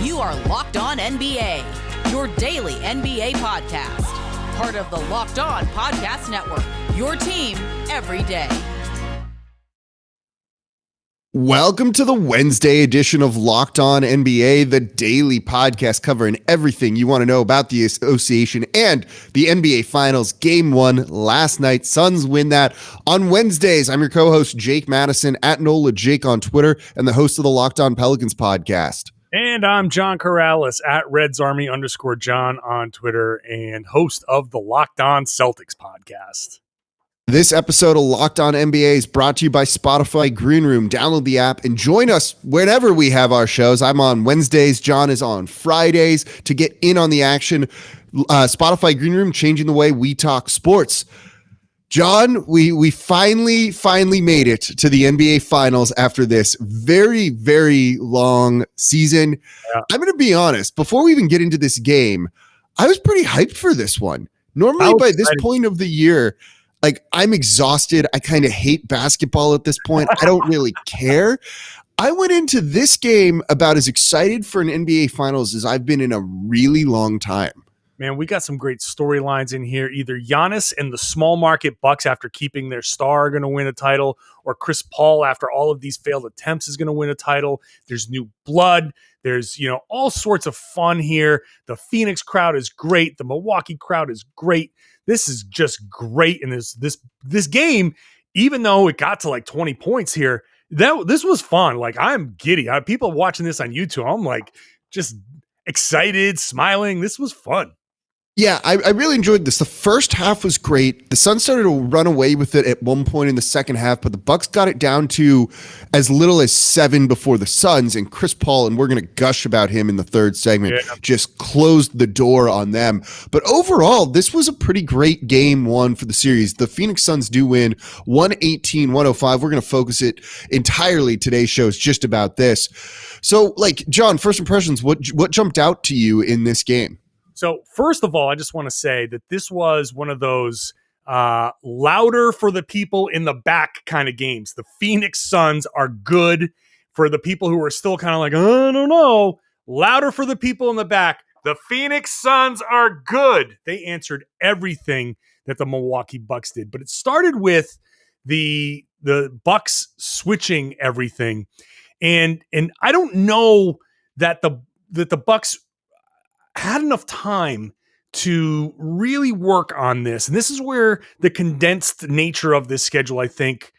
You are Locked On NBA, your daily NBA podcast. Part of the Locked On Podcast Network, your team every day. Welcome to the Wednesday edition of Locked On NBA, the daily podcast covering everything you want to know about the association and the NBA Finals. Game 1 last night. Suns win that on Wednesdays. I'm your co-host, Jake Madison, at NOLA Jake on Twitter, and the host of the Locked On Pelicans podcast. And I'm John Karalis, at RedsArmy_John on Twitter, and host of the Locked On Celtics podcast. This episode of Locked On NBA is brought to you by Spotify Green Room. Download the app and join us whenever we have our shows. I'm on Wednesdays. John is on Fridays. To get in on the action, Spotify Green Room, changing the way we talk sports. John, we finally made it to the NBA Finals after this very, very long season. Yeah. I'm going to be honest. Before we even get into this game, I was pretty hyped for this one. Normally by this point of the year, like, I'm exhausted. I kind of hate basketball at this point. I don't really care. I went into this game about as excited for an NBA Finals as I've been in a really long time. Man, we got some great storylines in here. Either Giannis and the small market Bucks, after keeping their star, are going to win a title, or Chris Paul, after all of these failed attempts, is going to win a title. There's new blood. There's, all sorts of fun here. The Phoenix crowd is great. The Milwaukee crowd is great. This is just great. And this game, even though it got to like 20 points here, this was fun. Like, I'm giddy. People watching this on YouTube, I'm like just excited, smiling. This was fun. Yeah, I really enjoyed this. The first half was great. The Suns started to run away with it at one point in the second half, but the Bucks got it down to as little as 7 before the Suns, and Chris Paul, and we're going to gush about him in the third segment, just closed the door on them. But overall, this was a pretty great game 1 for the series. The Phoenix Suns do win 118-105. We're going to focus it entirely. Today's show is just about this. So, John, first impressions, what jumped out to you in this game? So first of all, I just want to say that this was one of those louder for the people in the back kind of games. The Phoenix Suns are good. For the people who are still kind of like, I don't know, louder for the people in the back. The Phoenix Suns are good. They answered everything that the Milwaukee Bucks did. But it started with the Bucks switching everything. And I don't know that the Bucks had enough time to really work on this. And this is where the condensed nature of this schedule, I think,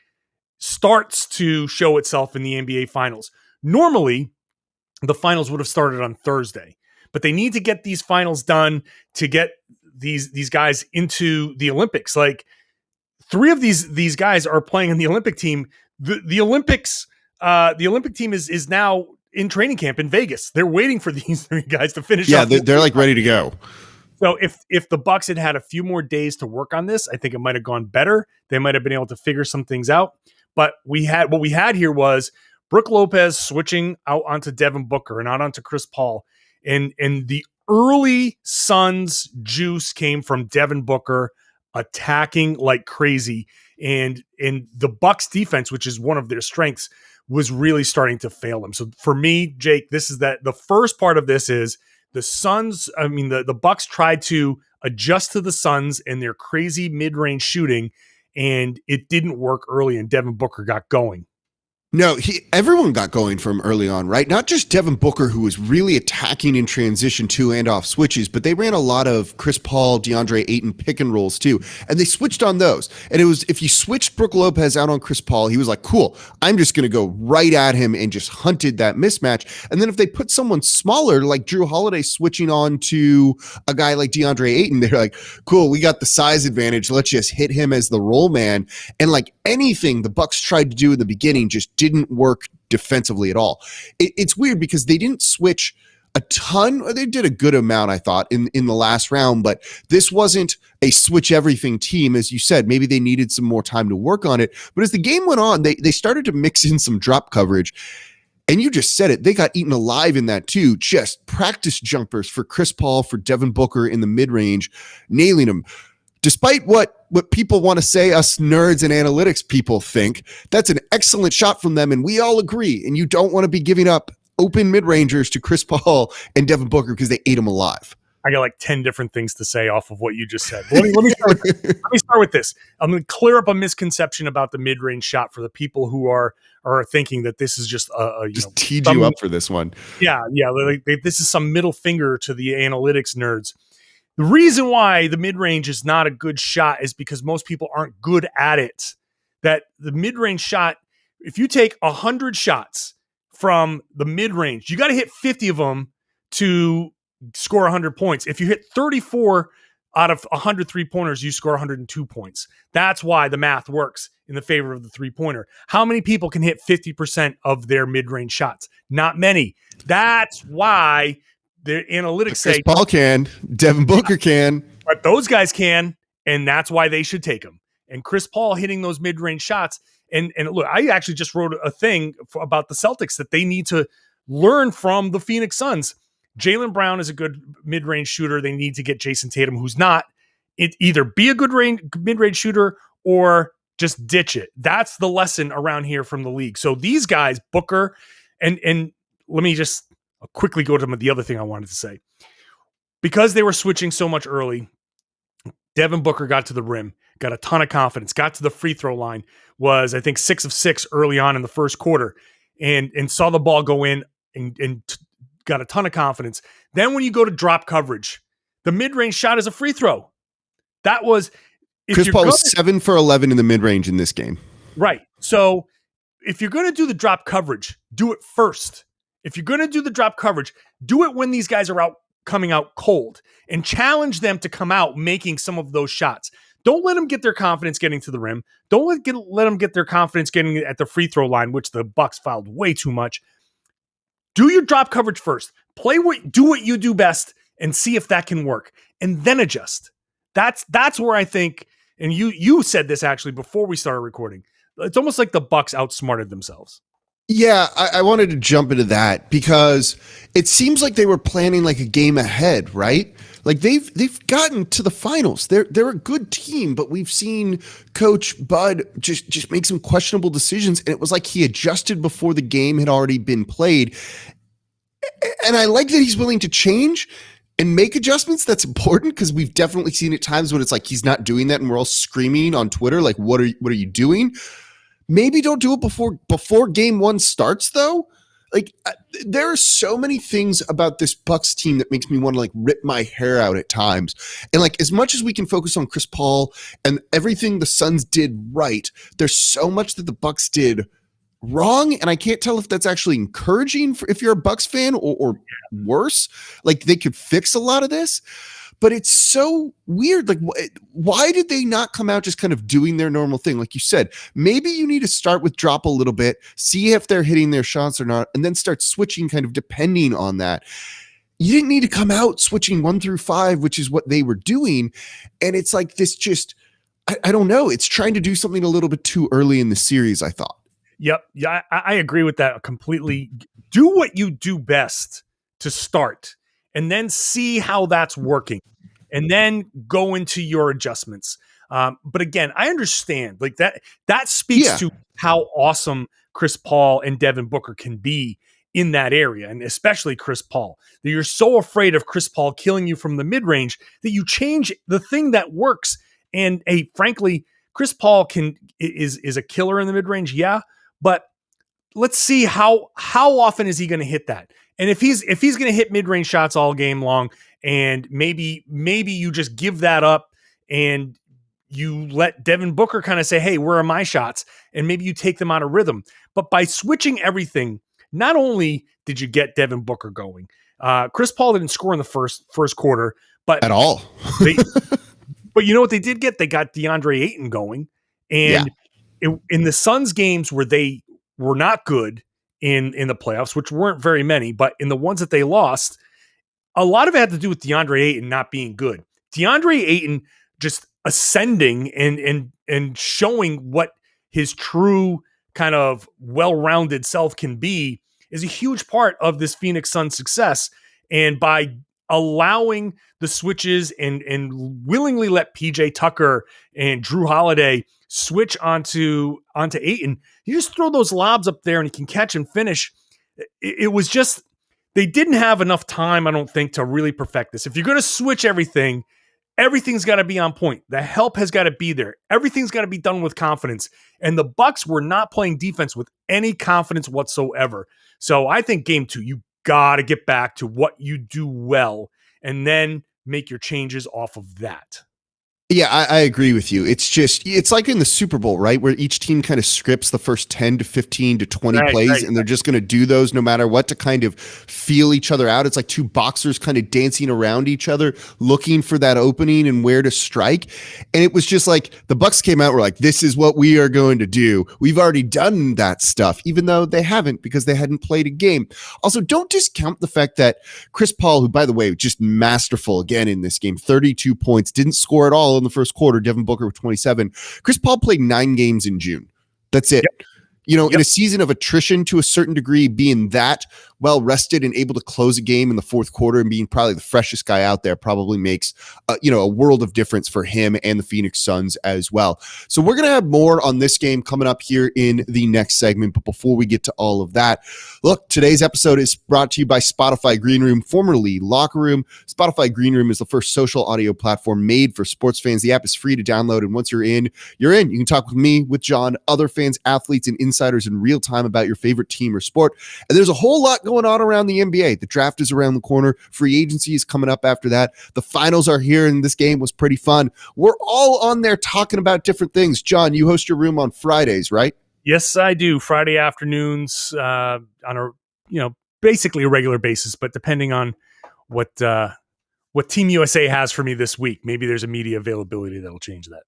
starts to show itself in the NBA Finals. Normally, the finals would have started on Thursday, but they need to get these finals done to get these guys into the Olympics. Like, 3 of these guys are playing in the Olympic team. The Olympic team is now in training camp in Vegas. They're waiting for these 3 guys to finish. Yeah, they're like ready to go. So if the Bucks had a few more days to work on this, I think it might have gone better. They might have been able to figure some things out. But what we had here was Brook Lopez switching out onto Devin Booker and out onto Chris Paul. And the early Suns juice came from Devin Booker attacking like crazy. And the Bucks defense, which is one of their strengths, was really starting to fail them. So for me, Jake, the first part of this is the Suns. I mean, the Bucks tried to adjust to the Suns and their crazy mid-range shooting, and it didn't work early, and Devin Booker got going. No, everyone got going from early on, right? Not just Devin Booker, who was really attacking in transition to and off switches, but they ran a lot of Chris Paul, DeAndre Ayton pick and rolls too. And they switched on those. And it was, if you switched Brook Lopez out on Chris Paul, he was like, cool, I'm just going to go right at him, and just hunted that mismatch. And then if they put someone smaller, like Jrue Holiday switching on to a guy like DeAndre Ayton, they're like, cool, we got the size advantage. Let's just hit him as the roll man. And like anything the Bucks tried to do in the beginning just didn't work defensively at all. It's weird because they didn't switch a ton, or they did a good amount, I thought, in the last round, but this wasn't a switch everything team. As you said, maybe they needed some more time to work on it. But as the game went on, they started to mix in some drop coverage. And you just said it, they got eaten alive in that too. Just practice jumpers for Chris Paul, for Devin Booker in the mid-range, nailing them. Despite what people want to say, us nerds and analytics people think, that's an excellent shot from them, and we all agree. And you don't want to be giving up open mid-rangers to Chris Paul and Devin Booker because they ate them alive. I got like 10 different things to say off of what you just said. Let me start with this. Let me start with this. I'm going to clear up a misconception about the mid-range shot for the people who are thinking that this is just teed you up for this one. Yeah. This is some middle finger to the analytics nerds. The reason why the mid-range is not a good shot is because most people aren't good at it. That the mid-range shot, if you take 100 shots from the mid-range, you got to hit 50 of them to score 100 points. If you hit 34 out of 100 3-pointers, you score 102 points. That's why the math works in the favor of the 3-pointer. How many people can hit 50% of their mid-range shots? Not many. That's why the analytics say Chris Paul can, Devin Booker can. But those guys can, and that's why they should take them. And Chris Paul hitting those mid-range shots. And look, I actually just wrote a thing about the Celtics that they need to learn from the Phoenix Suns. Jaylen Brown is a good mid-range shooter. They need to get Jason Tatum, who's not. Either be a good mid-range shooter or just ditch it. That's the lesson around here from the league. So these guys, Booker, and let me just quickly go to the other thing I wanted to say. Because they were switching so much early, Devin Booker got to the rim, got a ton of confidence, got to the free throw line, was, I think, 6 of 6 early on in the first quarter, and saw the ball go in and got a ton of confidence. Then when you go to drop coverage, the mid-range shot is a free throw. That was... Chris Paul was 7 for 11 in the mid-range in this game. Right. So if you're going to do the drop coverage, do it first. If you're going to do the drop coverage, do it when these guys are coming out cold and challenge them to come out making some of those shots. Don't let them get their confidence getting to the rim. Don't let them get their confidence getting at the free throw line, which the Bucks fouled way too much. Do your drop coverage first. Do what you do best and see if that can work, and then adjust. That's where I think, and you said this actually before we started recording. It's almost like the Bucks outsmarted themselves. Yeah, I wanted to jump into that because it seems like they were planning like a game ahead, right? Like they've gotten to the finals. They're a good team, but we've seen Coach Bud just make some questionable decisions, and it was like he adjusted before the game had already been played. And I like that he's willing to change and make adjustments. That's important because we've definitely seen at times when it's like he's not doing that, and we're all screaming on Twitter like, "What are you doing?" Maybe don't do it before game one starts, though. Like there are so many things about this Bucks team that makes me want to like rip my hair out at times. And like as much as we can focus on Chris Paul and everything the Suns did right, there's so much that the Bucks did wrong, and I can't tell if that's actually encouraging if you're a Bucks fan or worse. Like they could fix a lot of this. But it's so weird. Like, why did they not come out just kind of doing their normal thing? Like you said, maybe you need to start with drop a little bit, see if they're hitting their shots or not, and then start switching kind of depending on that. You didn't need to come out switching 1 through 5, which is what they were doing. And it's like this just, I don't know. It's trying to do something a little bit too early in the series, I thought. Yep. Yeah, I agree with that completely. Do what you do best to start and then see how that's working. And then go into your adjustments. But again, I understand like that speaks to how awesome Chris Paul and Devin Booker can be in that area. And especially Chris Paul, that you're so afraid of Chris Paul killing you from the mid-range that you change the thing that works. And frankly, Chris Paul is a killer in the mid-range. Yeah. But let's see how often is he going to hit that? And if he's going to hit mid-range shots all game long, and maybe you just give that up and you let Devin Booker kind of say, hey, where are my shots? And maybe you take them out of rhythm. But by switching everything, not only did you get Devin Booker going, Chris Paul didn't score in the first quarter, but at all. But you know what they did get? They got DeAndre Ayton going. And in the Suns games where they were not good in the playoffs, which weren't very many, but in the ones that they lost, a lot of it had to do with DeAndre Ayton not being good. DeAndre Ayton just ascending and showing what his true kind of well-rounded self can be is a huge part of this Phoenix Suns success. And by allowing the switches and willingly let PJ Tucker and Jrue Holiday switch onto Ayton, you just throw those lobs up there and he can catch and finish. it was just, they didn't have enough time, I don't think, to really perfect this. If you're going to switch everything, everything's got to be on point. The help has got to be there. Everything's got to be done with confidence. And the Bucks were not playing defense with any confidence whatsoever. So I think game 2, you got to get back to what you do well and then make your changes off of that. Yeah, I agree with you. It's like in the Super Bowl, right? Where each team kind of scripts the first 10 to 15 to 20 plays, and they're just going to do those no matter what to kind of feel each other out. It's like two boxers kind of dancing around each other, looking for that opening and where to strike. And it was just like the Bucks came out, were like, this is what we are going to do. We've already done that stuff, even though they haven't because they hadn't played a game. Also, don't discount the fact that Chris Paul, who, by the way, just masterful again in this game, 32 points, didn't score at all in the first quarter. Devin Booker with 27. Chris Paul played 9 games in June. That's it. Yep. In a season of attrition to a certain degree, being that well rested and able to close a game in the fourth quarter and being probably the freshest guy out there probably makes a world of difference for him and the Phoenix Suns as well. So we're going to have more on this game coming up here in the next segment. But before we get to all of that, look, today's episode is brought to you by Spotify Green Room, formerly Locker Room. Spotify Green Room is the first social audio platform made for sports fans. The app is free to download, and once you're in, you're in. You can talk with me, with John, other fans, athletes, and insiders in real time about your favorite team or sport. And there's a whole lot going on around the NBA. The draft is around the corner. Free agency is coming up after that. The finals are here, and this game was pretty fun. We're all on there talking about different things. John, you host your room on Fridays, right? Yes, I do. Friday afternoons on a basically a regular basis, but depending on what Team USA has for me this week, maybe there's a media availability that'll change that.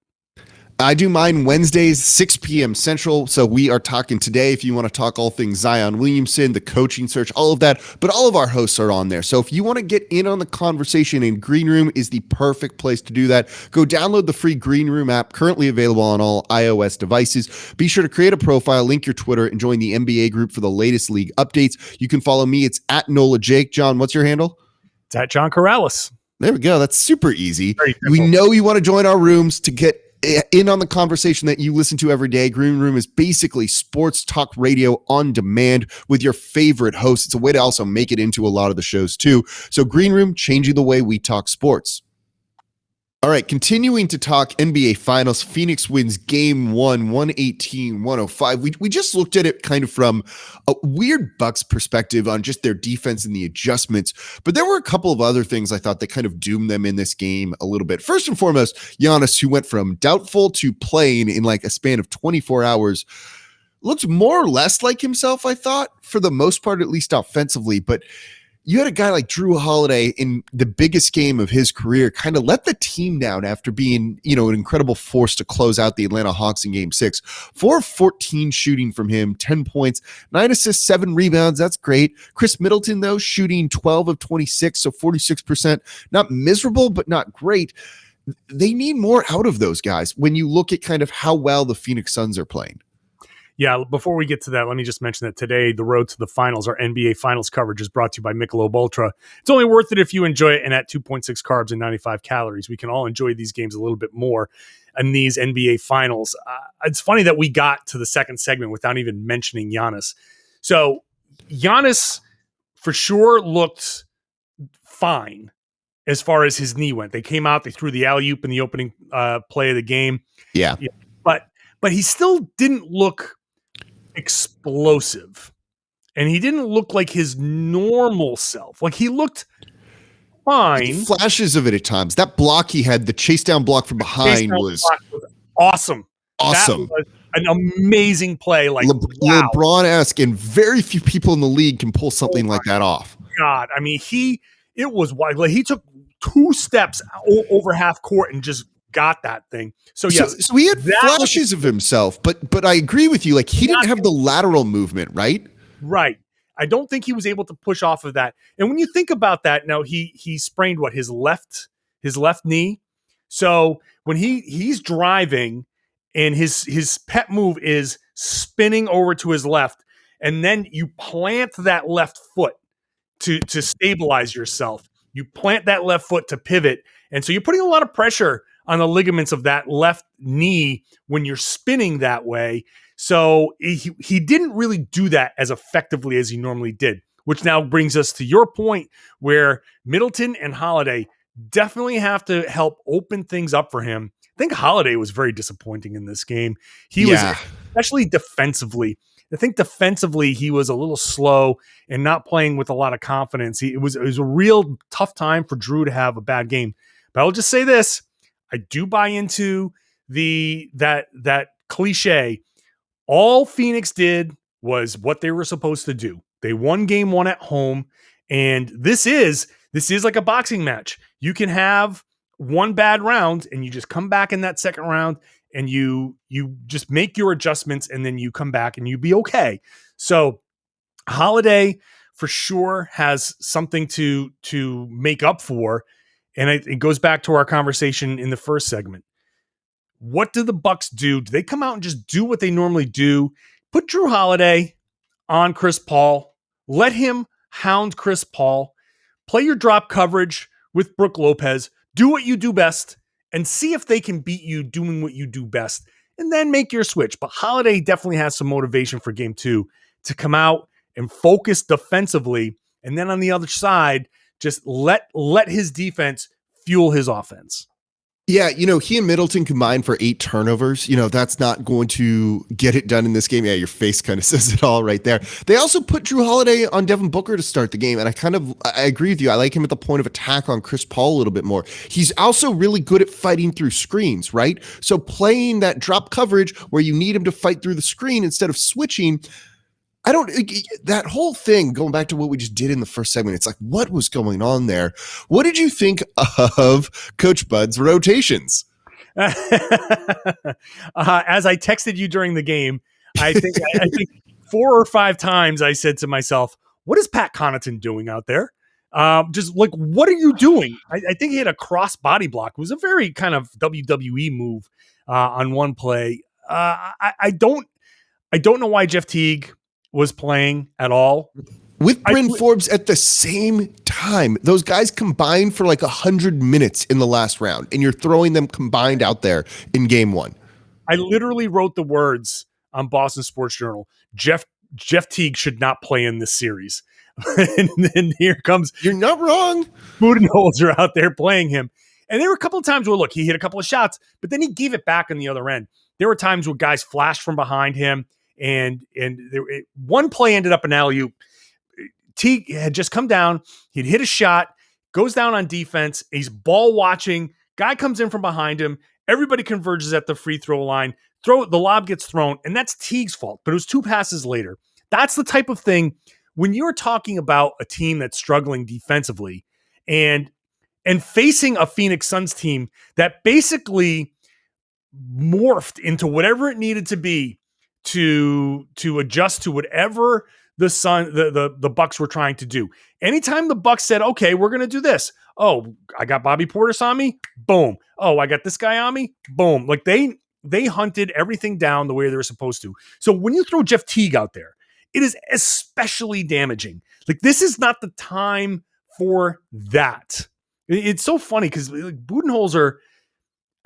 I do mine Wednesdays, 6 p.m. Central. So we are talking today. If you want to talk all things Zion Williamson, the coaching search, all of that, but all of our hosts are on there. So if you want to get in on the conversation, and Green Room is the perfect place to do that. Go download the free Green Room app, currently available on all iOS devices. Be sure to create a profile, link your Twitter, and join the NBA group for the latest league updates. You can follow me. It's at Nola Jake. John, what's your handle? It's at John Karalis. There we go. That's super easy. We know you want to join our rooms to get in on the conversation that you listen to every day. Green Room is basically sports talk radio on demand with your favorite hosts. It's a way to also make it into a lot of the shows too. So Green Room, changing the way we talk sports. All right, continuing to talk NBA Finals, Phoenix wins Game 1, 118-105. We just looked at it kind of from a weird Bucks perspective on just their defense and the adjustments, but there were a couple of other things I thought that kind of doomed them in this game a little bit. First and foremost, Giannis, who went from doubtful to playing in like a span of 24 hours, looked more or less like himself, I thought, for the most part, at least offensively, but you had a guy like Jrue Holiday in the biggest game of his career kind of let the team down after being, an incredible force to close out the Atlanta Hawks in Game 6. 4 of 14 shooting from him, 10 points, 9 assists, 7 rebounds. That's great. Khris Middleton, though, shooting 12 of 26, so 46%. Not miserable, but not great. They need more out of those guys when you look at kind of how well the Phoenix Suns are playing. Yeah, before we get to that, let me just mention that today, the road to the finals, our NBA Finals coverage is brought to you by Michelob Ultra. It's only worth it if you enjoy it, and at 2.6 carbs and 95 calories. We can all enjoy these games a little bit more in these NBA Finals. It's funny that we got to the second segment without even mentioning Giannis. So Giannis for sure looked fine as far as his knee went. They came out, they threw the alley-oop in the opening play of the game. Yeah. But he still didn't look explosive, and he didn't look like his normal self. Like, he looked fine. Flashes of it at times. That block he had, the chase down block from behind was awesome. Awesome. That was an amazing play. Like wow. LeBron-esque, and very few people in the league can pull something like that off. God, I mean, it was wild. Like, he took 2 steps over half court and just got that thing. So yes, so he had flashes of himself, but I agree with you. Like, he didn't have the lateral movement, right? Right. I don't think he was able to push off of that. And when you think about that, now he sprained his left knee. So when he's driving and his pet move is spinning over to his left, and then you plant that left foot to stabilize yourself. You plant that left foot to pivot. And so you're putting a lot of pressure on the ligaments of that left knee when you're spinning that way. So he didn't really do that as effectively as he normally did, which now brings us to your point where Middleton and Holiday definitely have to help open things up for him. I think Holiday was very disappointing in this game. He was, especially defensively. I think defensively he was a little slow and not playing with a lot of confidence. It was a real tough time for Jrue to have a bad game. But I'll just say this: I do buy into that cliche. All Phoenix did was what they were supposed to do. They won game 1 at home, and this is like a boxing match. You can have one bad round, and you just come back in that second round, and you just make your adjustments, and then you come back, and you be okay. So Holiday for sure has something to make up for, and it goes back to our conversation in the first segment. What do the Bucks do? Do they come out and just do what they normally do? Put Jrue Holiday on Chris Paul. Let him hound Chris Paul. Play your drop coverage with Brook Lopez. Do what you do best and see if they can beat you doing what you do best, and then make your switch. But Holiday definitely has some motivation for game 2 to come out and focus defensively. And then on the other side, just let his defense fuel his offense. Yeah, he and Middleton combined for 8 turnovers. That's not going to get it done in this game. Yeah, your face kind of says it all right there. They also put Jrue Holiday on Devin Booker to start the game, and I agree with you. I like him at the point of attack on Chris Paul a little bit more. He's also really good at fighting through screens, right? So playing that drop coverage where you need him to fight through the screen instead of switching. That whole thing, going back to what we just did in the first segment, it's like, what was going on there? What did you think of Coach Bud's rotations? As I texted you during the game, I think 4 or 5 times I said to myself, what is Pat Connaughton doing out there? Just like, what are you doing? I think he had a cross body block. It was a very kind of WWE move on one play. I don't know why Jeff Teague was playing at all. With Bryn Forbes at the same time. Those guys combined for like 100 minutes in the last round, and you're throwing them combined out there in game 1. I literally wrote the words on Boston Sports Journal. Jeff Teague should not play in this series. And then here comes... You're not wrong. Budenholzer out there playing him. And there were a couple of times where, look, he hit a couple of shots, but then he gave it back on the other end. There were times where guys flashed from behind him, and one play ended up an alley-oop. Teague had just come down. He'd hit a shot, goes down on defense. He's ball watching. Guy comes in from behind him. Everybody converges at the free throw line. The lob gets thrown, and that's Teague's fault. But it was 2 passes later. That's the type of thing when you're talking about a team that's struggling defensively and facing a Phoenix Suns team that basically morphed into whatever it needed to be to adjust to whatever the Bucks were trying to do. Anytime the Bucks said, okay, we're going to do this. Oh, I got Bobby Portis on me. Boom. Oh, I got this guy on me. Boom. Like they hunted everything down the way they were supposed to. So when you throw Jeff Teague out there, it is especially damaging. Like, this is not the time for that. It's so funny because like, Budenholzer,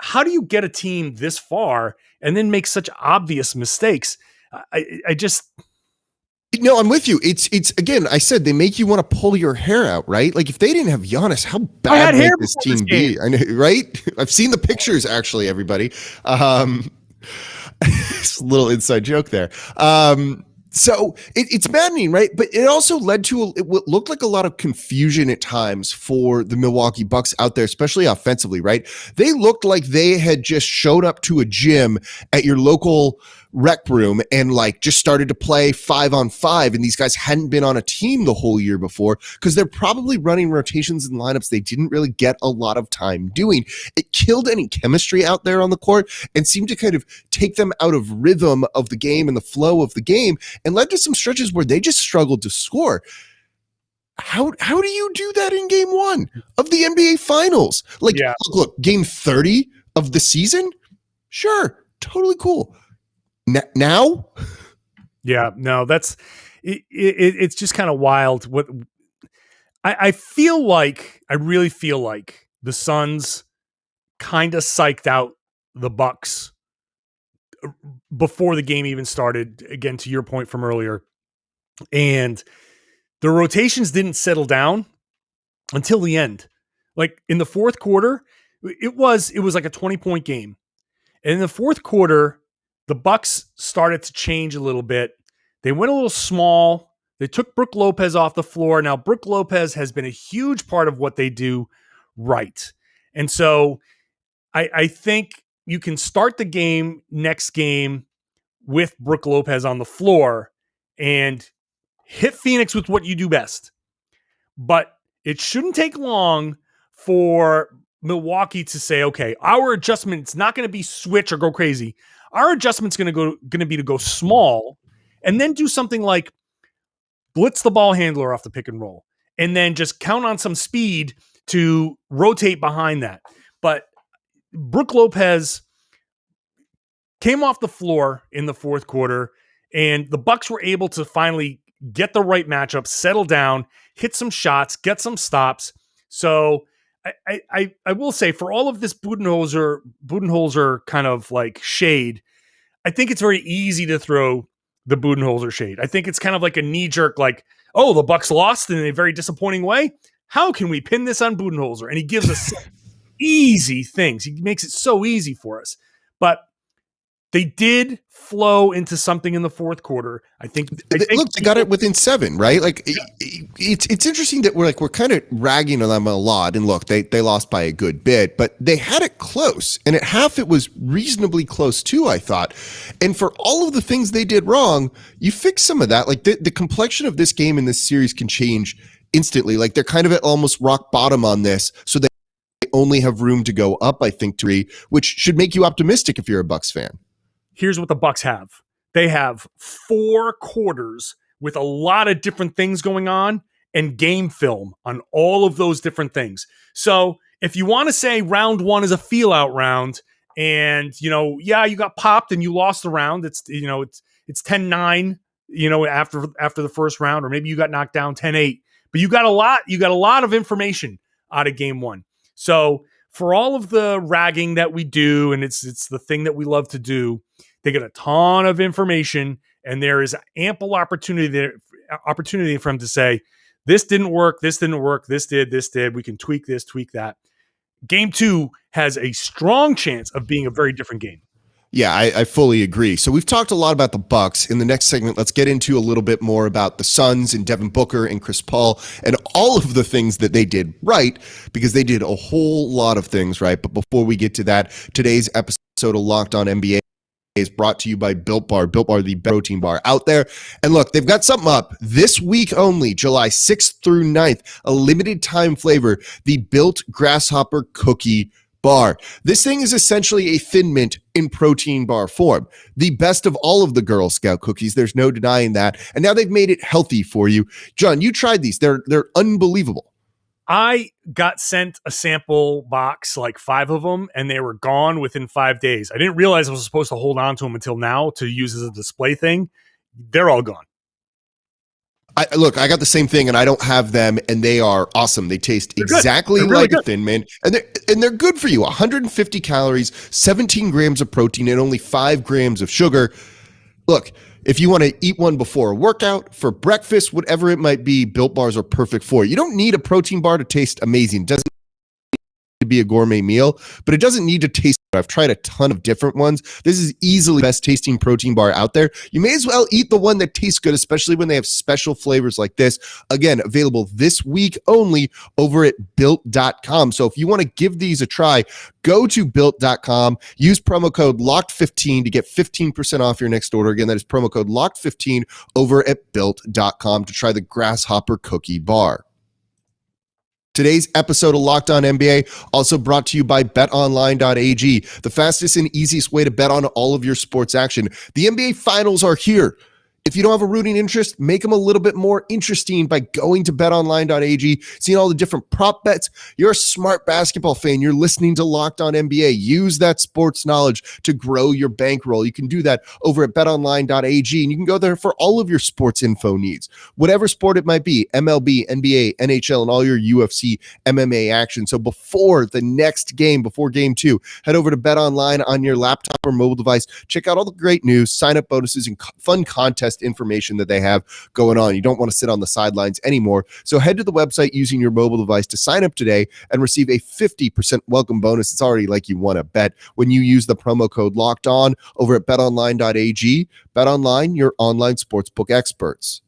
how do you get a team this far and then make such obvious mistakes? I just... No, I'm with you. It's again, I said they make you want to pull your hair out, right? Like, if they didn't have Giannis, how bad would this team be? I know, right? I've seen the pictures, actually, everybody. It's a little inside joke there. So it's maddening, right? But it also led to what looked like a lot of confusion at times for the Milwaukee Bucks out there, especially offensively, right? They looked like they had just showed up to a gym at your local rec room and like just started to play 5-on-5, and these guys hadn't been on a team the whole year before because they're probably running rotations and lineups they didn't really get a lot of time doing. It killed any chemistry out there on the court and seemed to kind of take them out of rhythm of the game and the flow of the game, and led to some stretches where they just struggled to score. How do you do that in game 1 of the NBA Finals? Like, yeah. Look, game 30 of the season? Sure, totally cool. Now? Yeah, no, that's it's just kind of wild. What I feel like, I really feel like the Suns kind of psyched out the Bucks before the game even started, again, to your point from earlier. And the rotations didn't settle down until the end. Like in the fourth quarter, it was like a 20-point game. And in the fourth quarter, the Bucks started to change a little bit. They went a little small. They took Brook Lopez off the floor. Now, Brook Lopez has been a huge part of what they do right. And so I think you can start the game next game with Brook Lopez on the floor and hit Phoenix with what you do best. But it shouldn't take long for Milwaukee to say, okay, our adjustment, it's not going to be switch or go crazy. Our adjustment's going to be to go small and then do something like blitz the ball handler off the pick and roll and then just count on some speed to rotate behind that. But Brook Lopez came off the floor in the fourth quarter, and the Bucks were able to finally get the right matchup, settle down, hit some shots, get some stops. So I will say, for all of this Budenholzer kind of like shade, I think it's very easy to throw the Budenholzer shade. I think it's kind of like a knee-jerk, like, oh, the Bucks lost in a very disappointing way. How can we pin this on Budenholzer? And he gives us easy things. He makes it so easy for us. But they did flow into something in the fourth quarter. I think look, they got it within 7, right? Like it's interesting that we're kind of ragging on them a lot. And look, they lost by a good bit, but they had it close. And at half, it was reasonably close too, I thought. And for all of the things they did wrong, you fix some of that. Like the complexion of this game in this series can change instantly. Like they're kind of at almost rock bottom on this, so they only have room to go up, I think, which should make you optimistic if you're a Bucks fan. Here's what the Bucks have. They have 4 quarters with a lot of different things going on and game film on all of those different things. So if you want to say round 1 is a feel out round and, you got popped and you lost the round, it's 10-9, after the first round, or maybe you got knocked down 10-8, but you got a lot of information out of game 1. So for all of the ragging that we do, and it's the thing that we love to do, they get a ton of information, and there is ample opportunity for them to say, this didn't work, this did, we can tweak this, tweak that. Game 2 has a strong chance of being a very different game. Yeah, I fully agree. So we've talked a lot about the Bucks. In the next segment, let's get into a little bit more about the Suns and Devin Booker and Chris Paul and all of the things that they did right, because they did a whole lot of things right. But before we get to that, today's episode of Locked On NBA is brought to you by Built Bar. Built Bar, the protein bar out there. And look, they've got something up this week only, July 6th through 9th, a limited time flavor, the Built Grasshopper Cookie Bar. This thing is essentially a Thin Mint in protein bar form. The best of all of the Girl Scout cookies. There's no denying that. And now they've made it healthy for you. John, you tried these. They're unbelievable. I got sent a sample box, like 5 of them, and they were gone within 5 days. I didn't realize I was supposed to hold on to them until now to use as a display thing. They're all gone. I got the same thing, and I don't have them, and they are awesome. They taste exactly really like a Thin Mint, and they're good for you. 150 calories, 17 grams of protein, and only 5 grams of sugar. Look, if you want to eat one before a workout, for breakfast, whatever it might be, Built Bars are perfect for you. You don't need a protein bar to taste amazing. It doesn't need to be a gourmet meal, but it doesn't need to taste. I've tried a ton of different ones. This is easily the best tasting protein bar out there. You may as well eat the one that tastes good, especially when they have special flavors like this. Again, available this week only over at Built.com. So if you want to give these a try, go to Built.com. Use promo code LOCKED15 to get 15% off your next order. Again, that is promo code LOCKED15 over at Built.com to try the Grasshopper Cookie Bar. Today's episode of Locked On NBA also brought to you by BetOnline.ag, the fastest and easiest way to bet on all of your sports action. The NBA Finals are here. If you don't have a rooting interest, make them a little bit more interesting by going to betonline.ag, seeing all the different prop bets. You're a smart basketball fan. You're listening to Locked On NBA. Use that sports knowledge to grow your bankroll. You can do that over at betonline.ag, and you can go there for all of your sports info needs. Whatever sport it might be, MLB, NBA, NHL, and all your UFC, MMA action. So before the next game, before game 2, head over to BetOnline on your laptop or mobile device. Check out all the great news, sign-up bonuses, and fun contests information that they have going on. You don't want to sit on the sidelines anymore. So head to the website using your mobile device to sign up today and receive a 50% welcome bonus. It's already like you want to bet when you use the promo code Locked On over at betonline.ag. BetOnline, your online sportsbook experts.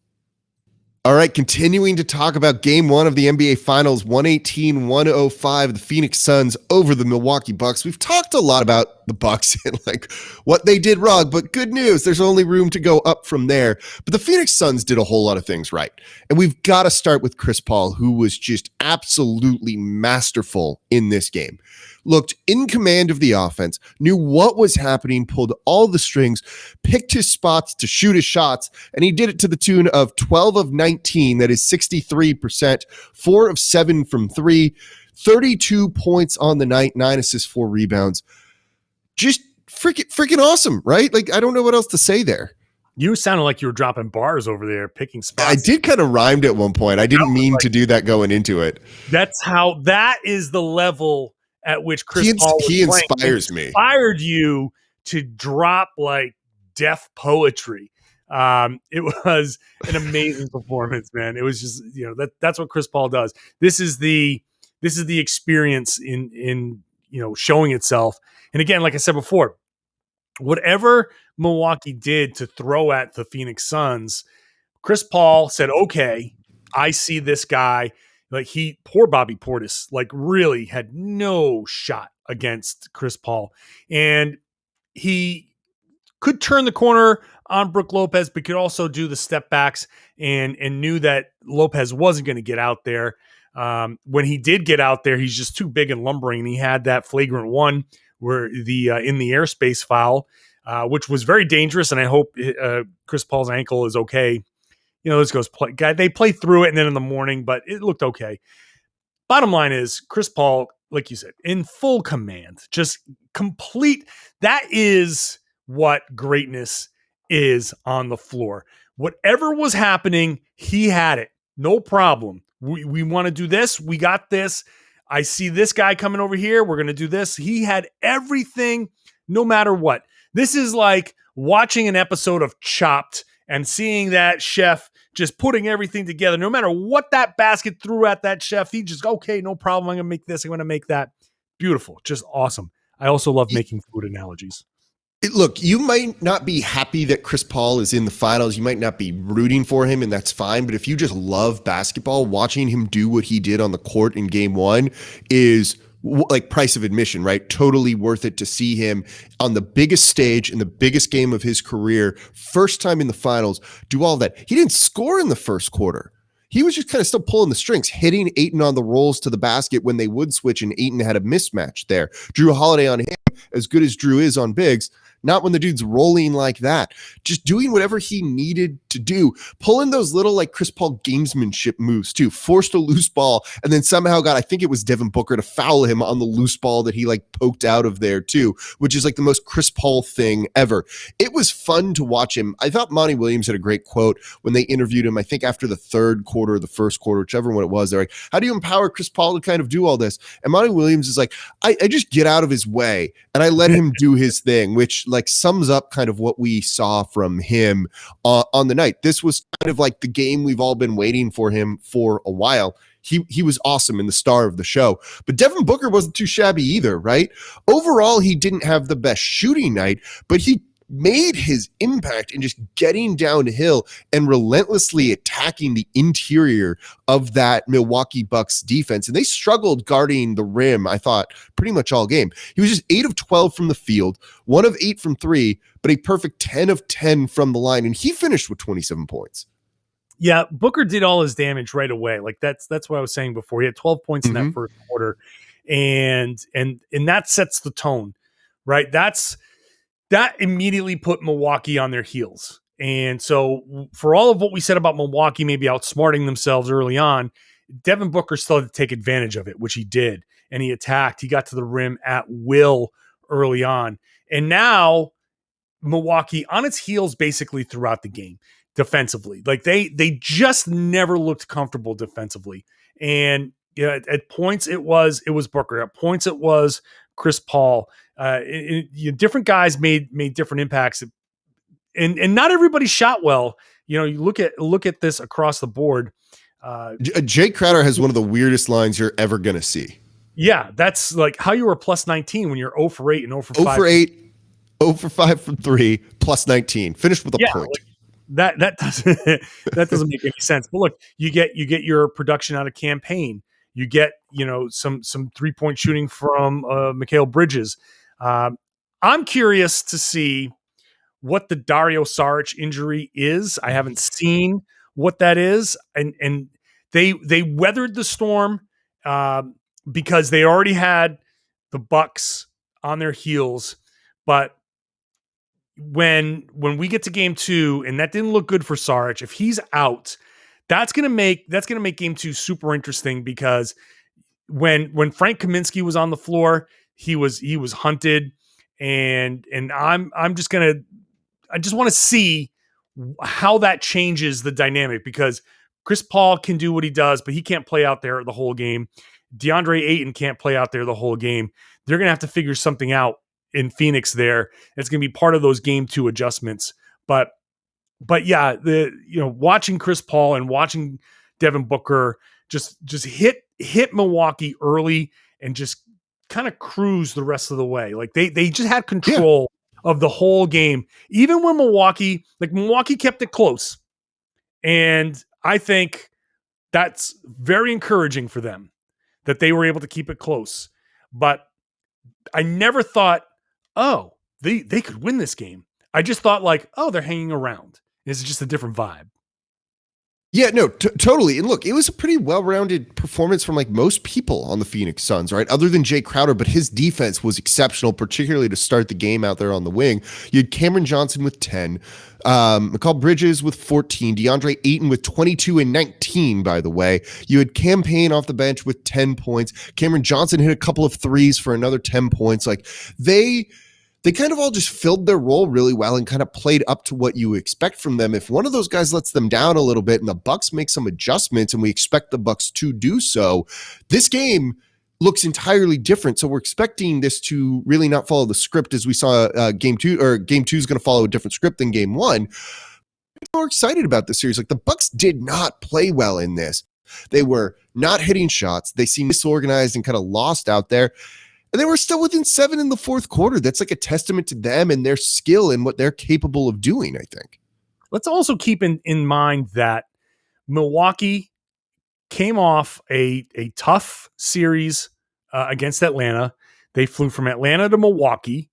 All right, continuing to talk about game 1 of the NBA Finals, 118-105, the Phoenix Suns over the Milwaukee Bucks. We've talked a lot about the Bucks and like what they did wrong, but good news, there's only room to go up from there. But the Phoenix Suns did a whole lot of things right. And we've got to start with Chris Paul, who was just absolutely masterful in this game. Looked in command of the offense, knew what was happening, pulled all the strings, picked his spots to shoot his shots, and he did it to the tune of 12 of 19, that is 63%, 4 of 7 from 3, 32 points on the night, 9 assists, 4 rebounds. Just freaking awesome, right? Like, I don't know what else to say there. You sounded like you were dropping bars over there, picking spots. I did kind of rhymed at one point. I didn't mean to do that going into it. That is the level at which Chris Paul inspired you to drop like death poetry. It was an amazing performance, man. It was just, that's what Chris Paul does. This is the experience in showing itself. And again, like I said before, whatever Milwaukee did to throw at the Phoenix Suns, Chris Paul said, okay, I see this guy. Like poor Bobby Portis, like really had no shot against Chris Paul. And he could turn the corner on Brook Lopez, but could also do the step backs and knew that Lopez wasn't going to get out there. When he did get out there, he's just too big and lumbering. And he had that flagrant one where the in the airspace foul, which was very dangerous. And I hope Chris Paul's ankle is okay. This goes they play through it and then in the morning, but it looked okay. Bottom line is Chris Paul, like you said, in full command, just complete. That is what greatness is on the floor. Whatever was happening, he had it. No problem. We want to do this. We got this. I see this guy coming over here. We're going to do this. He had everything, no matter what. This is like watching an episode of Chopped and seeing that chef just putting everything together. No matter what that basket threw at that chef, he just, okay, no problem. I'm going to make this. I'm going to make that. Beautiful. Just awesome. I also love making food analogies. Look, you might not be happy that Chris Paul is in the finals. You might not be rooting for him, and that's fine. But if you just love basketball, watching him do what he did on the court in game 1 is like price of admission, right? Totally worth it to see him on the biggest stage in the biggest game of his career, first time in the finals, do all that. He didn't score in the first quarter. He was just kind of still pulling the strings, hitting Ayton on the rolls to the basket when they would switch, and Ayton had a mismatch there. Jrue Holiday on him, as good as Jrue is on bigs, not when the dude's rolling like that. Just doing whatever he needed to do. Pulling those little like Chris Paul gamesmanship moves too. Forced a loose ball and then somehow got, I think it was Devin Booker, to foul him on the loose ball that he like poked out of there too, which is like the most Chris Paul thing ever. It was fun to watch him. I thought Monty Williams had a great quote when they interviewed him, I think after the third quarter or the first quarter, whichever one it was. They're like, how do you empower Chris Paul to kind of do all this? And Monty Williams is like, I just get out of his way and I let him do his thing, which like sums up kind of what we saw from him on the night. This was kind of like the game we've all been waiting for him for a while. He was awesome and the star of the show. But Devin Booker wasn't too shabby either, right? Overall, he didn't have the best shooting night, but he made his impact in just getting downhill and relentlessly attacking the interior of that Milwaukee Bucks defense. And they struggled guarding the rim, I thought, pretty much all game. He was just 8 of 12 from the field, 1 of 8 from 3, but a perfect 10 of 10 from the line. And he finished with 27 points. Yeah, Booker did all his damage right away. Like that's what I was saying before. He had 12 points in that first quarter. And that sets the tone, right? That immediately put Milwaukee on their heels. And so for all of what we said about Milwaukee maybe outsmarting themselves early on, Devin Booker still had to take advantage of it, which he did. And he attacked. He got to the rim at will early on. And now Milwaukee on its heels basically throughout the game defensively. Like they just never looked comfortable defensively. And at points it was Booker. At points it was Chris Paul. Different guys made different impacts. And not everybody shot well. You look at this across the board. Jay Crowder has one of the weirdest lines you're ever going to see. Yeah, that's like how you were plus 19 when you're 0 for 8 and 0 for 5. 0 for 8, 0 for 5 from 3, plus 19. Finished with a point. Like that doesn't make any sense. But look, you get your production out of campaign. You get some 3-point shooting from Mikal Bridges. I'm curious to see what the Dario Saric injury is. I haven't seen what that is, and they weathered the storm because they already had the Bucks on their heels. But when we get to game 2, and that didn't look good for Saric, if he's out, that's gonna make game 2 super interesting, because when Frank Kaminsky was on the floor, he was hunted, and I just want to see how that changes the dynamic, because Chris Paul can do what he does, but he can't play out there the whole game. DeAndre Ayton can't play out there the whole game. They're going to have to figure something out in Phoenix there. It's going to be part of those game 2 adjustments. But yeah, watching Chris Paul and watching Devin Booker just hit Milwaukee early and just kind of cruise the rest of the way. Like they just had control of the whole game, even when Milwaukee kept it close. And I think that's very encouraging for them that they were able to keep it close. But I never thought, oh, they could win this game. I just thought like, oh, they're hanging around. It's just a different vibe. Yeah, no, totally. And look, it was a pretty well-rounded performance from like most people on the Phoenix Suns, right? Other than Jay Crowder, but his defense was exceptional, particularly to start the game out there on the wing. You had Cameron Johnson with 10, Mikal Bridges with 14, DeAndre Ayton with 22 and 19, by the way. You had Cam Payne off the bench with 10 points. Cameron Johnson hit a couple of threes for another 10 points. Like they kind of all just filled their role really well and kind of played up to what you expect from them. If one of those guys lets them down a little bit and the Bucks make some adjustments, and we expect the Bucks to do so, this game looks entirely different. So we're expecting this to really not follow the script as we saw game 2, or game 2 is going to follow a different script than game 1. I'm more excited about this series. Like the Bucks did not play well in this. They were not hitting shots. They seemed disorganized and kind of lost out there. And they were still within 7 in the fourth quarter. That's like a testament to them and their skill and what they're capable of doing, I think. Let's also keep in mind that Milwaukee came off a tough series against Atlanta. They flew from Atlanta to Milwaukee,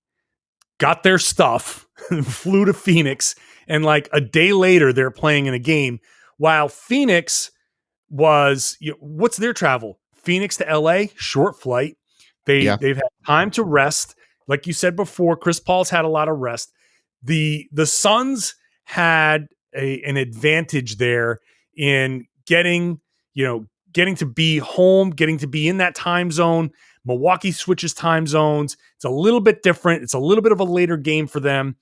got their stuff, flew to Phoenix, and like a day later, they're playing in a game. While Phoenix was, what's their travel? Phoenix to LA, short flight. They've had time to rest. Like you said before, Chris Paul's had a lot of rest. The Suns had an advantage there in getting to be home, getting to be in that time zone. Milwaukee switches time zones. It's a little bit different. It's a little bit of a later game for them.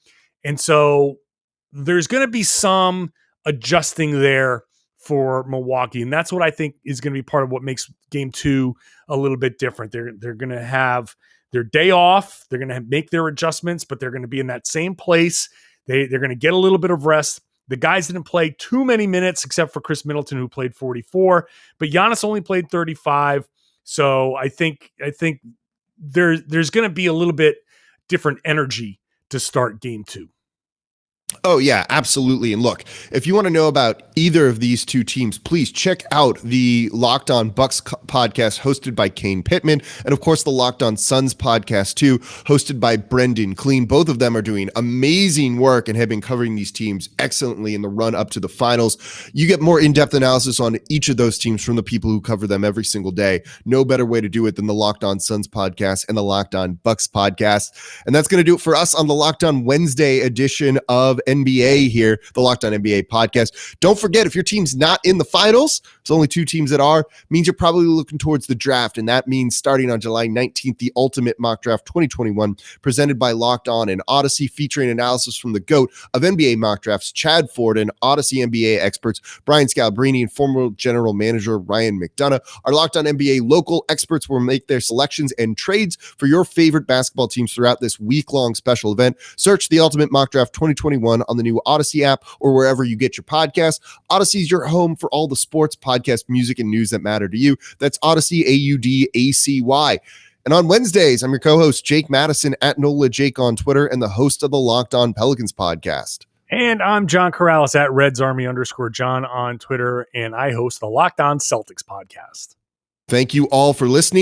And so there's going to be some adjusting there for Milwaukee. And that's what I think is going to be part of what makes game 2 a little bit different. They're going to have their day off. They're going to make their adjustments, but they're going to be in that same place. They're going to get a little bit of rest. The guys didn't play too many minutes except for Khris Middleton, who played 44, but Giannis only played 35. So I think there's going to be a little bit different energy to start game 2. Oh, yeah, absolutely. And look, if you want to know about either of these two teams, please check out the Locked On Bucks podcast hosted by Kane Pittman. And of course, the Locked On Suns podcast too, hosted by Brendan Clean. Both of them are doing amazing work and have been covering these teams excellently in the run up to the finals. You get more in-depth analysis on each of those teams from the people who cover them every single day. No better way to do it than the Locked On Suns podcast and the Locked On Bucks podcast. And that's going to do it for us on the Locked On Wednesday edition of of NBA here, the Locked On NBA podcast. Don't forget, if your team's not in the finals, there's only 2 teams that are, means you're probably looking towards the draft, and that means starting on July 19th, the Ultimate Mock Draft 2021, presented by Locked On and Odyssey, featuring analysis from the GOAT of NBA mock drafts, Chad Ford, and Odyssey NBA experts, Brian Scalabrine and former general manager Ryan McDonough. Our Locked On NBA local experts will make their selections and trades for your favorite basketball teams throughout this week-long special event. Search the Ultimate Mock Draft 2021 on the new Odyssey app or wherever you get your podcasts. Odyssey is your home for all the sports, podcasts, music, and news that matter to you. That's Odyssey, AUDACY. And on Wednesdays, I'm your co-host, Jake Madison, at NOLA Jake on Twitter, and the host of the Locked On Pelicans podcast. And I'm John Karalis at RedsArmy_John on Twitter, and I host the Locked On Celtics podcast. Thank you all for listening.